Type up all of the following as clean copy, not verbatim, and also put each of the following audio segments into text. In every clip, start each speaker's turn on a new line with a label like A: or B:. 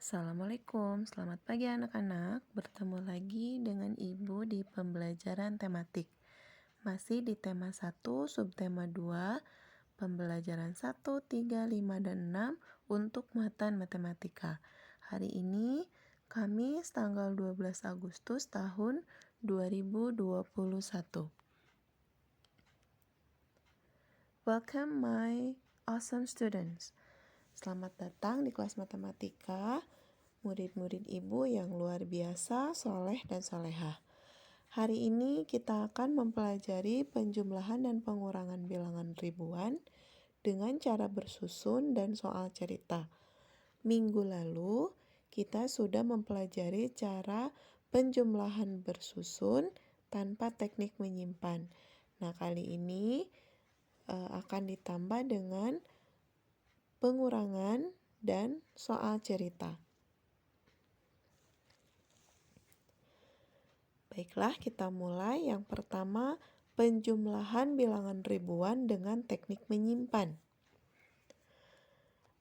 A: Assalamualaikum, selamat pagi anak-anak. Bertemu lagi dengan Ibu di pembelajaran tematik. Masih di tema 1, subtema 2, pembelajaran 1, 3, 5, dan 6 untuk muatan matematika. Hari ini Kamis tanggal 12 Agustus tahun 2021. Welcome my awesome students. Selamat datang di kelas matematika, murid-murid Ibu yang luar biasa, soleh dan solehah. Hari ini kita akan mempelajari penjumlahan dan pengurangan bilangan ribuan dengan cara bersusun dan soal cerita. Minggu lalu, kita sudah mempelajari cara penjumlahan bersusun tanpa teknik menyimpan. Nah, kali ini akan ditambah dengan pengurangan dan soal cerita. Baiklah, kita mulai. Yang pertama, penjumlahan bilangan ribuan dengan teknik menyimpan.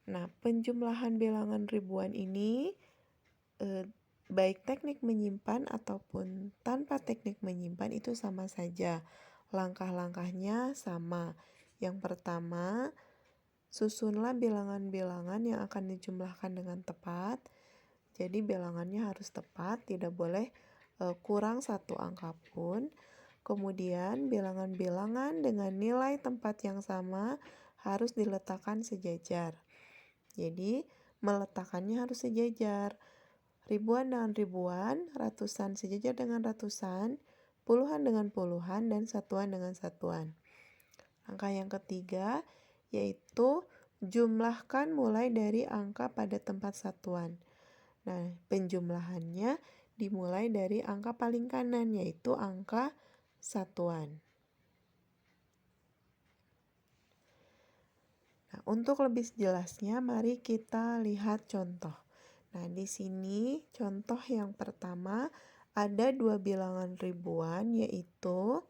A: Nah, penjumlahan bilangan ribuan ini baik teknik menyimpan ataupun tanpa teknik menyimpan itu sama saja. Langkah-langkahnya sama. Yang pertama, susunlah bilangan-bilangan yang akan dijumlahkan dengan tepat. Jadi bilangannya harus tepat, tidak boleh kurang satu angka pun. Kemudian bilangan-bilangan dengan nilai tempat yang sama harus diletakkan sejajar. Jadi meletakkannya harus sejajar. Ribuan dengan ribuan, ratusan sejajar dengan ratusan, puluhan dengan puluhan, dan satuan dengan satuan. Langkah yang ketiga yaitu jumlahkan mulai dari angka pada tempat satuan. Nah, penjumlahannya dimulai dari angka paling kanan, yaitu angka satuan. Nah, untuk lebih jelasnya, mari kita lihat contoh. Nah, di sini contoh yang pertama ada dua bilangan ribuan, yaitu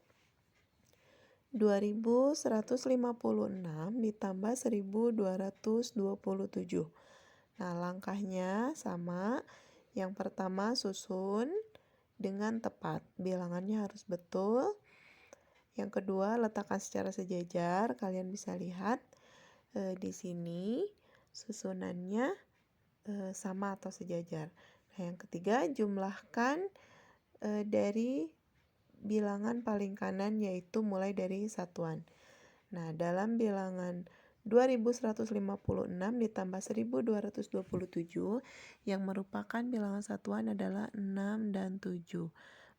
A: 2156 ditambah 1227. Nah, langkahnya sama. Yang pertama susun dengan tepat. Bilangannya harus betul. Yang kedua letakkan secara sejajar. Kalian bisa lihat di sini susunannya sama atau sejajar. Nah, yang ketiga jumlahkan dari bilangan paling kanan yaitu mulai dari satuan. Nah, dalam bilangan 2156 ditambah 1227 yang merupakan bilangan satuan adalah 6 dan 7.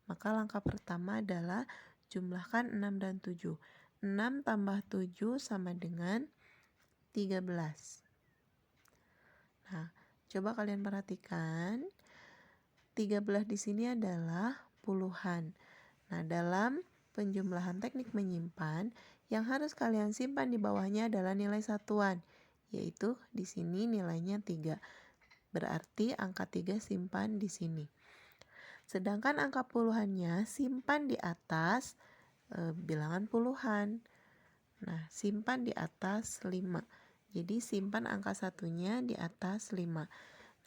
A: Maka langkah pertama adalah jumlahkan 6 dan 7. 6 tambah 7 sama dengan 13. Nah, coba kalian perhatikan. 13 di sini adalah puluhan. Nah, dalam penjumlahan teknik menyimpan, yang harus kalian simpan di bawahnya adalah nilai satuan, yaitu di sini nilainya 3. Berarti angka 3 simpan di sini. Sedangkan angka puluhannya simpan di atas bilangan puluhan. Nah, simpan di atas 5. Jadi simpan angka satunya di atas 5.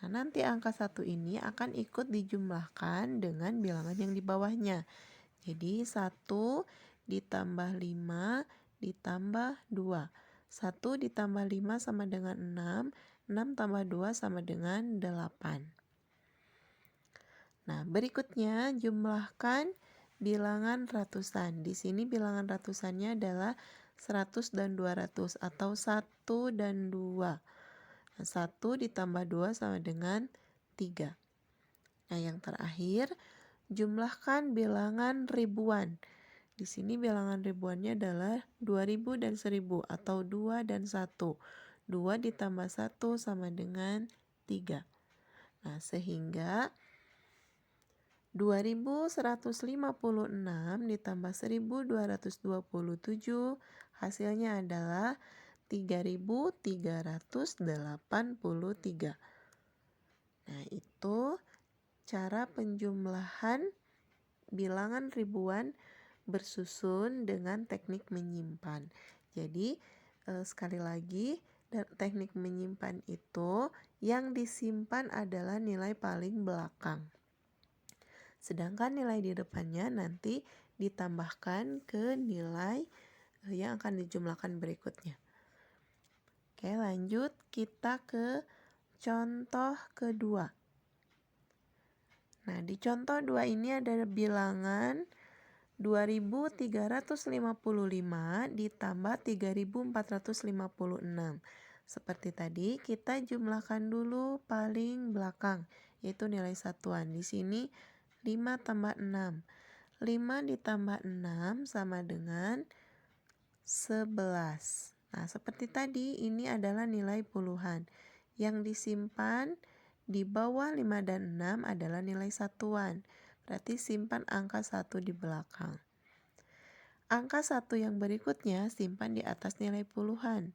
A: Nah, nanti angka 1 ini akan ikut dijumlahkan dengan bilangan yang di bawahnya. Jadi 1 ditambah 5 ditambah 2. 1 ditambah 5 sama dengan 6. 6 tambah 2 sama dengan 8. Nah, berikutnya jumlahkan bilangan ratusan. Di sini bilangan ratusannya adalah 100 dan 200 atau 1 dan 2. Nah, 1 ditambah 2 sama dengan 3. Nah, yang terakhir jumlahkan bilangan ribuan. Di sini bilangan ribuannya adalah 2000 dan 1000 atau 2 dan 1. 2 ditambah 1 sama dengan 3. Nah, sehingga 2156 ditambah 1227 hasilnya adalah 3383. Nah, itu cara penjumlahan bilangan ribuan bersusun dengan teknik menyimpan. Jadi sekali lagi Dan teknik menyimpan itu yang disimpan adalah nilai paling belakang. Sedangkan nilai di depannya nanti ditambahkan ke nilai yang akan dijumlahkan berikutnya. Oke, lanjut kita ke contoh kedua. Nah, di contoh 2 ini ada bilangan 2355 ditambah 3456. Seperti tadi, kita jumlahkan dulu paling belakang, yaitu nilai satuan. Di sini 5 tambah 6. 5 ditambah 6 sama dengan 11. Nah, seperti tadi, ini adalah nilai puluhan. Yang disimpan di bawah 5 dan 6 adalah nilai satuan. Berarti simpan angka 1 di belakang. Angka 1 yang berikutnya simpan di atas nilai puluhan.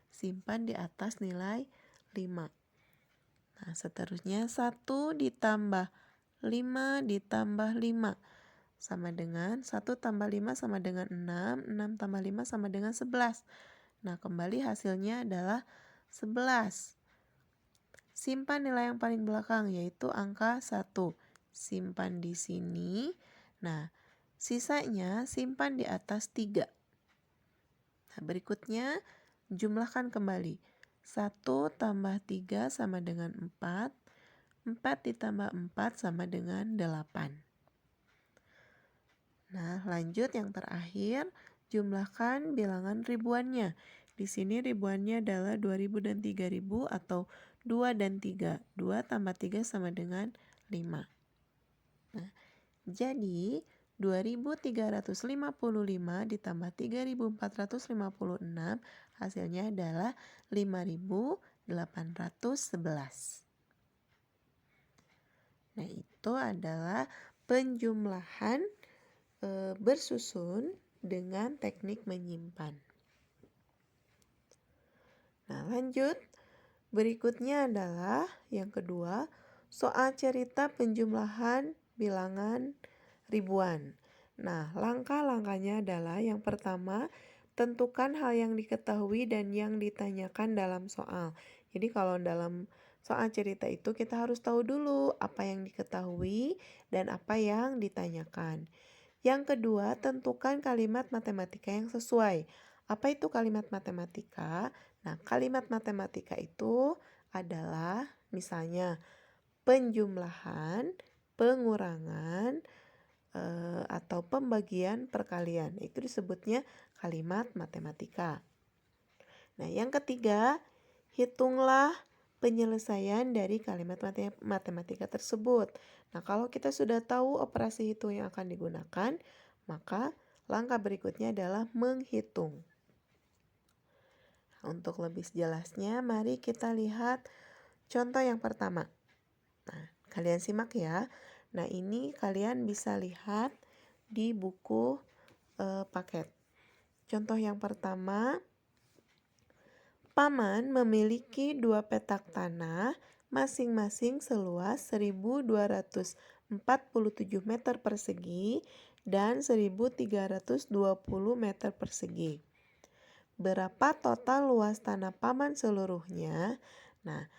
A: Simpan di atas nilai 5. Nah, seterusnya 1 ditambah 5 ditambah 5 sama dengan 1 tambah 5 sama dengan 6. 6 tambah 5 sama dengan 11. Nah, kembali hasilnya adalah 11. Simpan nilai yang paling belakang, yaitu angka 1. Simpan di sini. Nah, sisanya simpan di atas 3. Nah, berikutnya jumlahkan kembali. 1 tambah 3 sama dengan 4. 4 ditambah 4 sama dengan 8. Nah, lanjut yang terakhir, jumlahkan bilangan ribuannya. Di sini ribuannya adalah 2000 dan 3000 atau 2 dan 3. 2 tambah 3 sama dengan 5. Nah, jadi 2355 ditambah 3456 hasilnya adalah 5811. Nah, itu adalah penjumlahan bersusun dengan teknik menyimpan. Nah, lanjut. Berikutnya adalah yang kedua, soal cerita penjumlahan bilangan ribuan. Nah, langkah-langkahnya adalah yang pertama, tentukan hal yang diketahui dan yang ditanyakan dalam soal. Jadi kalau dalam soal cerita itu kita harus tahu dulu apa yang diketahui dan apa yang ditanyakan. Yang kedua, tentukan kalimat matematika yang sesuai. Apa itu kalimat matematika? Nah, kalimat matematika itu adalah misalnya penjumlahan, pengurangan, atau pembagian perkalian. Itu disebutnya kalimat matematika. Nah, yang ketiga, hitunglah penyelesaian dari kalimat matematika tersebut. Nah, kalau kita sudah tahu operasi hitung yang akan digunakan, maka langkah berikutnya adalah menghitung. Untuk lebih jelasnya, mari kita lihat contoh yang pertama. Nah, kalian simak ya. Nah, ini kalian bisa lihat di buku paket. Contoh yang pertama, Paman memiliki 2 petak tanah, masing-masing seluas 1247 meter persegi dan 1320 meter persegi. Berapa total luas tanah Paman seluruhnya? Nah,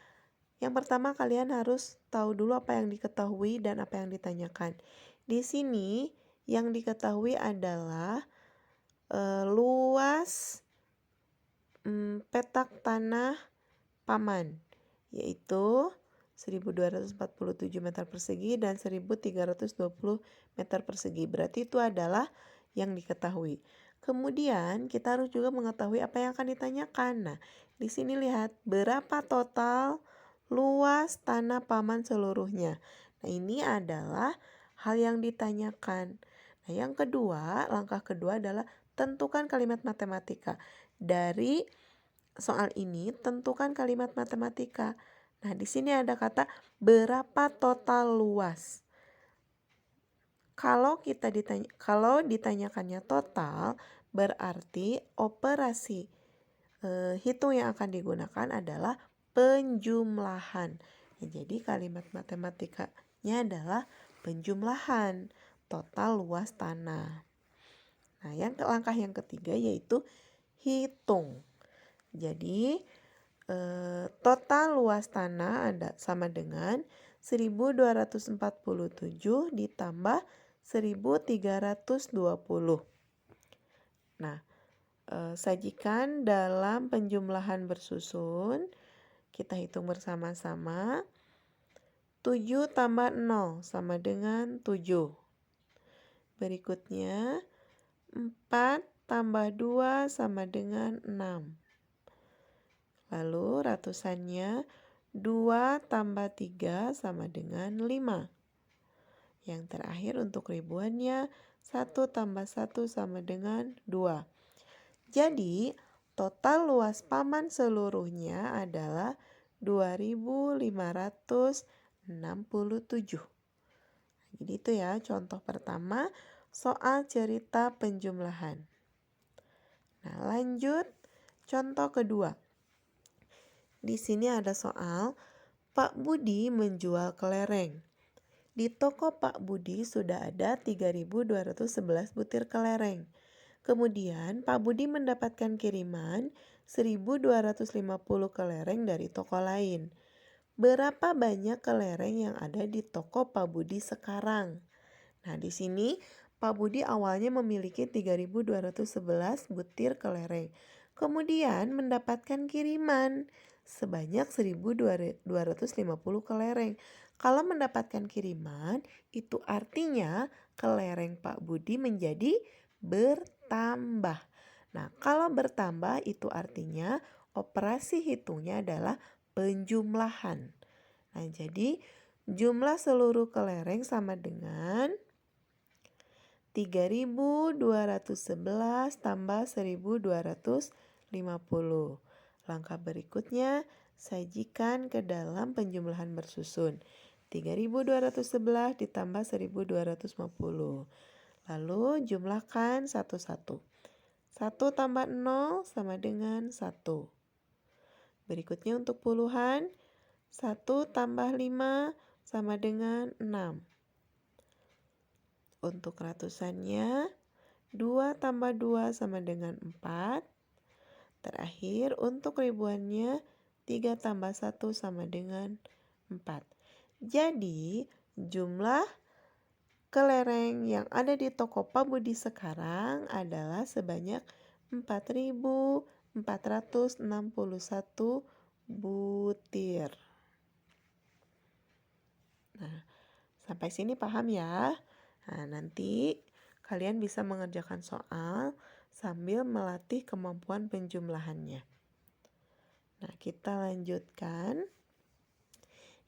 A: yang pertama kalian harus tahu dulu apa yang diketahui dan apa yang ditanyakan. Di sini yang diketahui adalah luas petak tanah Paman, yaitu 1247 meter persegi dan 1320 meter persegi. Berarti itu adalah yang diketahui. Kemudian kita harus juga mengetahui apa yang akan ditanyakan. Nah, di sini lihat berapa total luas tanah Paman seluruhnya. Nah, ini adalah hal yang ditanyakan. Nah, yang kedua, langkah kedua adalah tentukan kalimat matematika. Dari soal ini, tentukan kalimat matematika. Nah, di sini ada kata berapa total luas. Kalau ditanyakannya total, berarti operasi hitung yang akan digunakan adalah penjumlahan. Ya, jadi kalimat matematikanya adalah penjumlahan total luas tanah. Nah, langkah yang ketiga yaitu hitung. Jadi total luas tanah sama dengan 1247 ditambah 1320. Nah, sajikan dalam penjumlahan bersusun. Kita hitung bersama-sama. 7 tambah 0 sama dengan 7. Berikutnya 4 tambah 2 sama dengan 6. Lalu ratusannya 2 tambah 3 sama dengan 5. Yang terakhir untuk ribuannya 1 tambah 1 sama dengan 2. Jadi total luas paman seluruhnya adalah 2567. Jadi itu ya contoh pertama soal cerita penjumlahan. Nah, lanjut contoh kedua. Di sini ada soal Pak Budi menjual kelereng. Di toko Pak Budi sudah ada 3.211 butir kelereng. Kemudian Pak Budi mendapatkan kiriman 1.250 kelereng dari toko lain. Berapa banyak kelereng yang ada di toko Pak Budi sekarang? Nah, di sini Pak Budi awalnya memiliki 3.211 butir kelereng. Kemudian mendapatkan kiriman sebanyak 1.250 kelereng. Kalau mendapatkan kiriman, itu artinya kelereng Pak Budi menjadi bertambah. Nah, kalau bertambah itu artinya operasi hitungnya adalah penjumlahan. Nah, jadi jumlah seluruh kelereng sama dengan 3.211 tambah 1.250. Langkah berikutnya, sajikan ke dalam penjumlahan bersusun. 3.211 ditambah 1.250. Lalu jumlahkan satu-satu. 1 tambah 0 sama dengan 1. Berikutnya untuk puluhan, 1 tambah 5 sama dengan 6. Untuk ratusannya, 2 tambah 2 sama dengan 4. Terakhir, untuk ribuannya, 3 tambah 1 sama dengan 4. Jadi, jumlah kelereng yang ada di toko Pak Budi sekarang adalah sebanyak 4.461 butir. Nah, sampai sini paham ya? Nah, nanti kalian bisa mengerjakan soal sambil melatih kemampuan penjumlahannya. Nah, kita lanjutkan.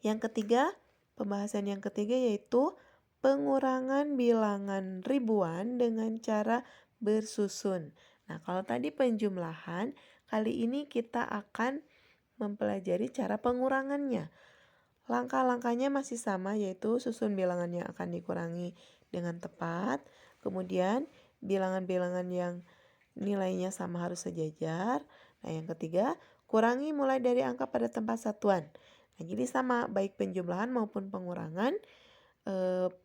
A: Yang ketiga, pembahasan yang ketiga yaitu pengurangan bilangan ribuan dengan cara bersusun. Nah, kalau tadi penjumlahan, kali ini kita akan mempelajari cara pengurangannya. Langkah-langkahnya masih sama, yaitu susun bilangan yang akan dikurangi dengan tepat. Kemudian bilangan-bilangan yang nilainya sama harus sejajar. Nah, yang ketiga, kurangi mulai dari angka pada tempat satuan. Nah, jadi sama baik penjumlahan maupun pengurangan,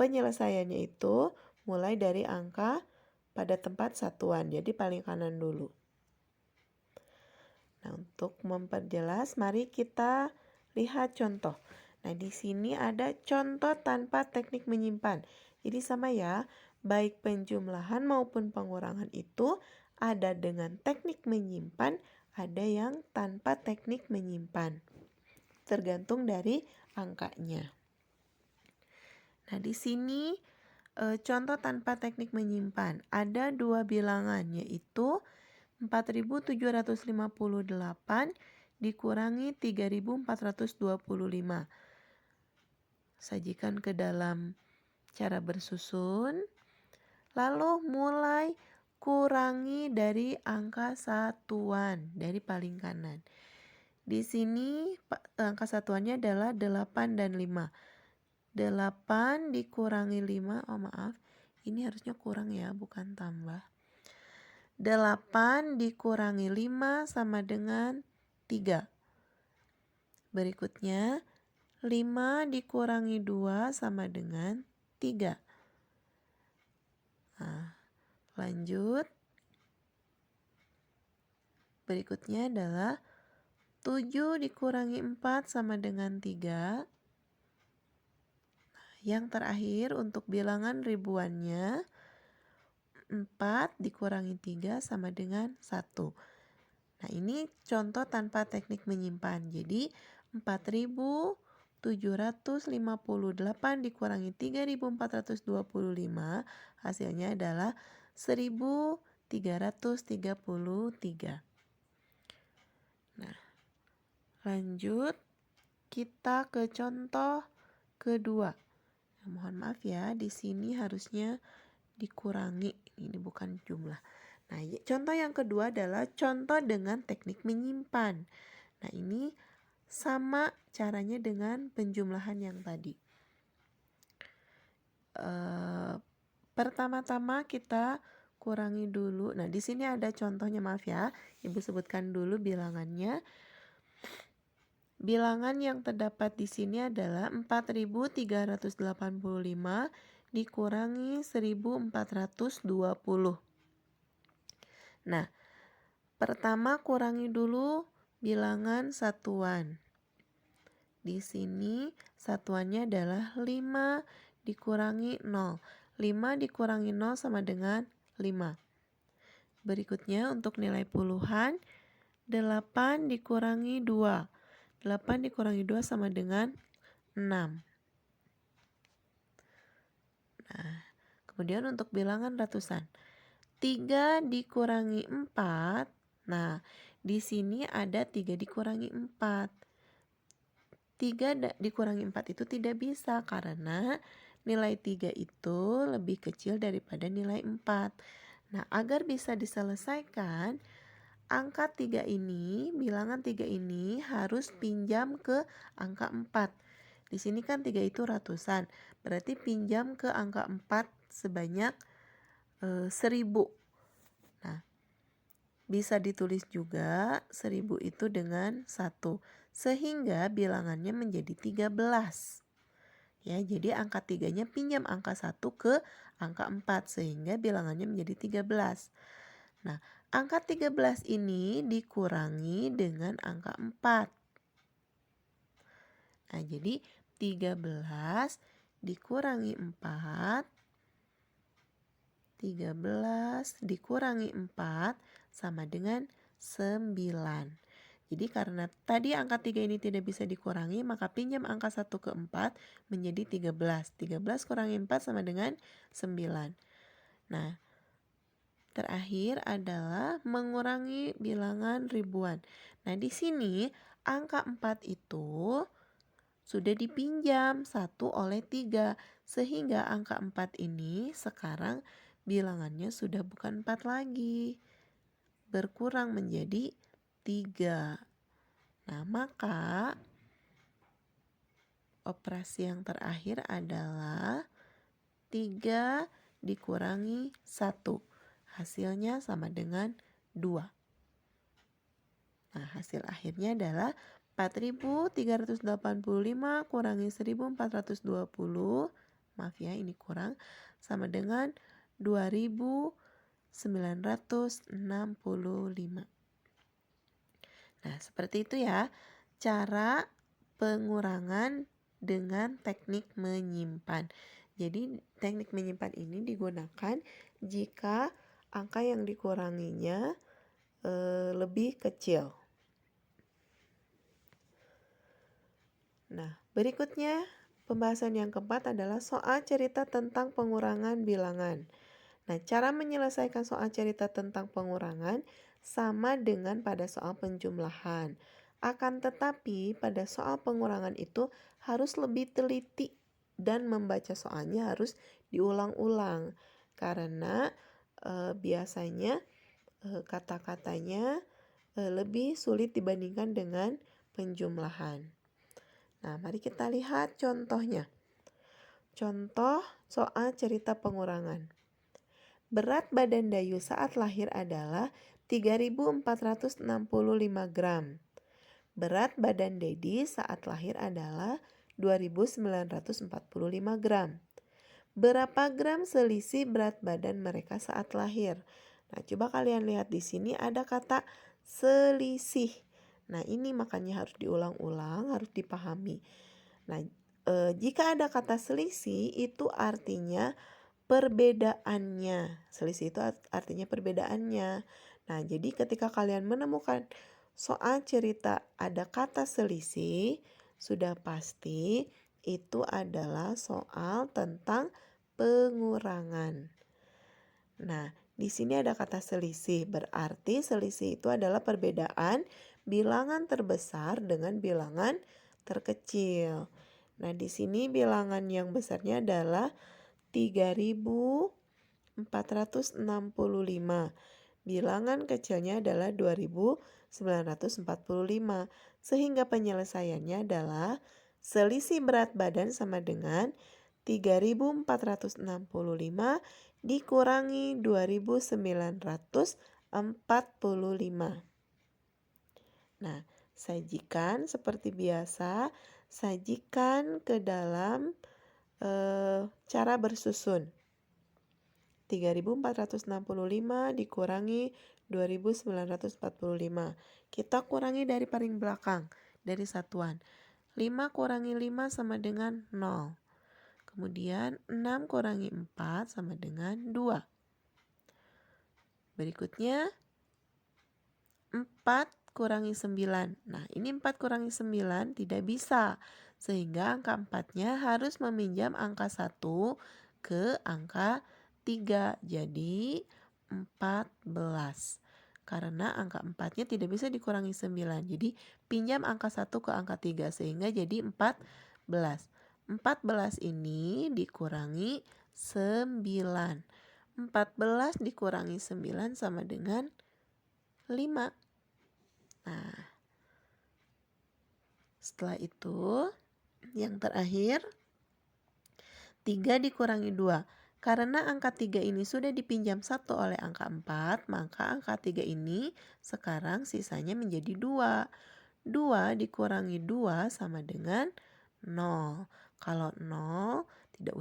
A: penyelesaiannya itu mulai dari angka pada tempat satuan. Jadi paling kanan dulu. Nah, untuk memperjelas, mari kita lihat contoh. Nah, di sini ada contoh tanpa teknik menyimpan. Jadi sama ya, baik penjumlahan maupun pengurangan itu ada dengan teknik menyimpan, ada yang tanpa teknik menyimpan. Tergantung dari angkanya. Nah, di sini contoh tanpa teknik menyimpan. Ada dua bilangan, yaitu 4.758 dikurangi 3.425. Sajikan ke dalam cara bersusun. Lalu mulai kurangi dari angka satuan, dari paling kanan. Di sini angka satuannya adalah 8 dan 5. 8 dikurangi 5, ini harusnya kurang ya, bukan tambah. 8 dikurangi 5 sama dengan 3. Berikutnya, 5 dikurangi 2 sama dengan 3. Nah, lanjut. Berikutnya adalah 7 dikurangi 4 sama dengan 3. Yang terakhir untuk bilangan ribuannya 4 dikurangi 3 sama dengan 1. Nah, ini contoh tanpa teknik menyimpan. Jadi 4.758 dikurangi 3.425 hasilnya adalah 1.333. Nah, lanjut kita ke contoh kedua. Nah, mohon maaf ya, di sini harusnya dikurangi. Ini bukan jumlah. Nah, contoh yang kedua adalah contoh dengan teknik menyimpan. Nah, ini sama caranya dengan penjumlahan yang tadi. Pertama-tama kita kurangi dulu. Nah, di sini ada contohnya, maaf ya. Ibu sebutkan dulu bilangannya. Bilangan yang terdapat di sini adalah 4.385 dikurangi 1.420. Nah, pertama kurangi dulu bilangan satuan. Di sini satuannya adalah 5 dikurangi 0. 5 dikurangi 0 sama dengan 5. Berikutnya untuk nilai puluhan, 8 dikurangi 2. 8 dikurangi 2 sama dengan 6. Nah, kemudian untuk bilangan ratusan, 3 dikurangi 4. Nah, di sini ada 3 dikurangi 4. 3 dikurangi 4 itu tidak bisa karena nilai 3 itu lebih kecil daripada nilai 4. Nah, agar bisa diselesaikan, angka 3 ini, bilangan 3 ini harus pinjam ke angka 4. Di sini kan 3 itu ratusan, berarti pinjam ke angka 4 sebanyak 1000. Nah, bisa ditulis juga 1000 itu dengan 1, sehingga bilangannya menjadi 13. Ya, jadi angka 3-nya pinjam angka 1 ke angka 4, sehingga bilangannya menjadi 13. Nah, angka 13 ini dikurangi dengan angka 4. Nah, jadi 13 dikurangi 4. 13 dikurangi 4 sama dengan 9. Jadi karena tadi angka 3 ini tidak bisa dikurangi, maka pinjam angka 1 ke 4 menjadi 13. 13 kurangi 4 sama dengan 9. Nah, terakhir adalah mengurangi bilangan ribuan. Nah, di sini angka 4 itu sudah dipinjam 1 oleh 3. Sehingga angka 4 ini sekarang bilangannya sudah bukan 4 lagi. Berkurang menjadi 3. Nah, maka operasi yang terakhir adalah 3 dikurangi 1. Hasilnya sama dengan 2. Nah, hasil akhirnya adalah 4.385 kurangi 1.420. Maaf ya, ini kurang. Sama dengan 2.965. Nah, seperti itu ya cara pengurangan dengan teknik menyimpan. Jadi teknik menyimpan ini digunakan jika angka yang dikuranginya lebih kecil. Nah, berikutnya pembahasan yang keempat adalah soal cerita tentang pengurangan bilangan. Nah, cara menyelesaikan soal cerita tentang pengurangan sama dengan pada soal penjumlahan. Akan tetapi pada soal pengurangan itu harus lebih teliti dan membaca soalnya harus diulang-ulang. Karena biasanya kata-katanya lebih sulit dibandingkan dengan penjumlahan. Nah, mari kita lihat contohnya. Contoh soal cerita pengurangan. Berat badan Dayu saat lahir adalah 3.465 gram. Berat badan Dedi saat lahir adalah 2.945 gram. Berapa gram selisih berat badan mereka saat lahir? Nah, coba kalian lihat di sini ada kata selisih. Nah, ini makanya harus diulang-ulang, harus dipahami. Nah, jika ada kata selisih itu artinya perbedaannya. Selisih itu artinya perbedaannya. Nah, jadi ketika kalian menemukan soal cerita ada kata selisih, sudah pasti itu adalah soal tentang pengurangan. Nah, di sini ada kata selisih, berarti selisih itu adalah perbedaan bilangan terbesar dengan bilangan terkecil. Nah, di sini bilangan yang besarnya adalah 3.465. Bilangan kecilnya adalah 2.945. Sehingga penyelesaiannya adalah selisih berat badan sama dengan 3.465 dikurangi 2.945. Nah, sajikan seperti biasa, sajikan ke dalam cara bersusun. 3.465 dikurangi 2.945. Kita kurangi dari paling belakang, dari satuan. 5 kurangi 5 sama dengan 0. Kemudian 6 kurangi 4 sama dengan 2. Berikutnya 4 kurangi 9. Nah, ini 4 kurangi 9 tidak bisa. Sehingga angka 4-nya harus meminjam angka 1 ke angka 3. Jadi 14. Karena angka 4-nya tidak bisa dikurangi 9. Jadi pinjam angka 1 ke angka 3 sehingga jadi 14. 14 ini dikurangi 9. 14 dikurangi 9 sama dengan 5. Nah, setelah itu yang terakhir 3 dikurangi 2. Karena angka 3 ini sudah dipinjam 1 oleh angka 4, maka angka 3 ini sekarang sisanya menjadi 2. 2 dikurangi 2 sama dengan 0. Kalau 0 tidak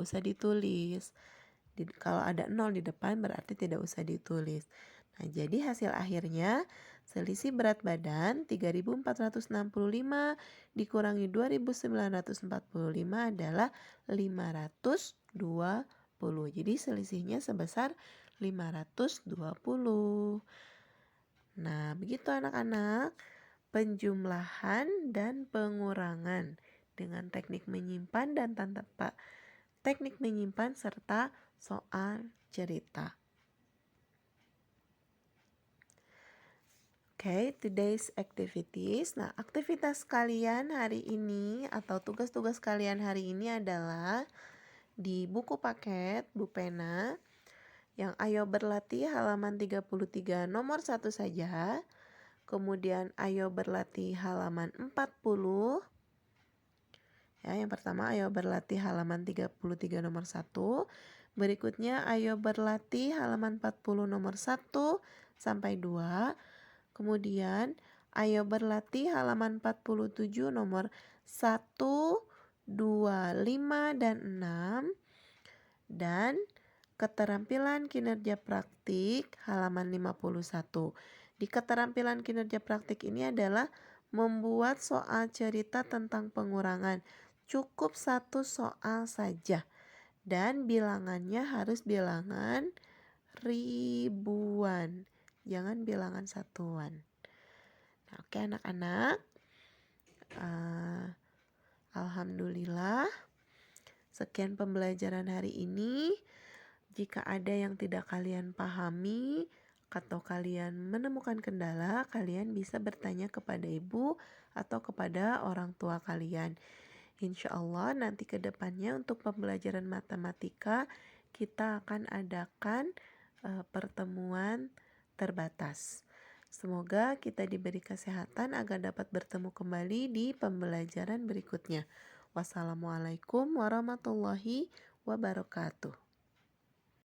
A: usah ditulis. Kalau ada 0 di depan berarti tidak usah ditulis. Nah, jadi hasil akhirnya selisih berat badan 3.465 dikurangi 2.945 adalah 520. Jadi selisihnya sebesar 520. Nah, begitu anak-anak, penjumlahan dan pengurangan dengan teknik menyimpan dan tanpa teknik menyimpan serta soal cerita. Okay, today's activities. Nah, aktivitas kalian hari ini atau tugas-tugas kalian hari ini adalah di buku paket, Bu Pena, yang Ayo Berlatih halaman 33 nomor 1 saja. Kemudian Ayo Berlatih halaman 40. Ya, yang pertama Ayo Berlatih halaman 33 nomor 1. Berikutnya Ayo Berlatih halaman 40 nomor 1 sampai 2. Kemudian Ayo Berlatih halaman 47 nomor 1, 2, 5, dan 6. Dan keterampilan kinerja praktik halaman 51. Di keterampilan kinerja praktik ini adalah membuat soal cerita tentang pengurangan. Cukup 1 soal saja. Dan bilangannya harus bilangan ribuan. Jangan bilangan satuan. Nah, oke anak-anak. Alhamdulillah. Sekian pembelajaran hari ini. Jika ada yang tidak kalian pahami atau kalian menemukan kendala, kalian bisa bertanya kepada ibu atau kepada orang tua kalian. Insya Allah nanti ke depannya untuk pembelajaran matematika kita akan adakan pertemuan terbatas. Semoga kita diberi kesehatan agar dapat bertemu kembali di pembelajaran berikutnya. Wassalamualaikum warahmatullahi wabarakatuh.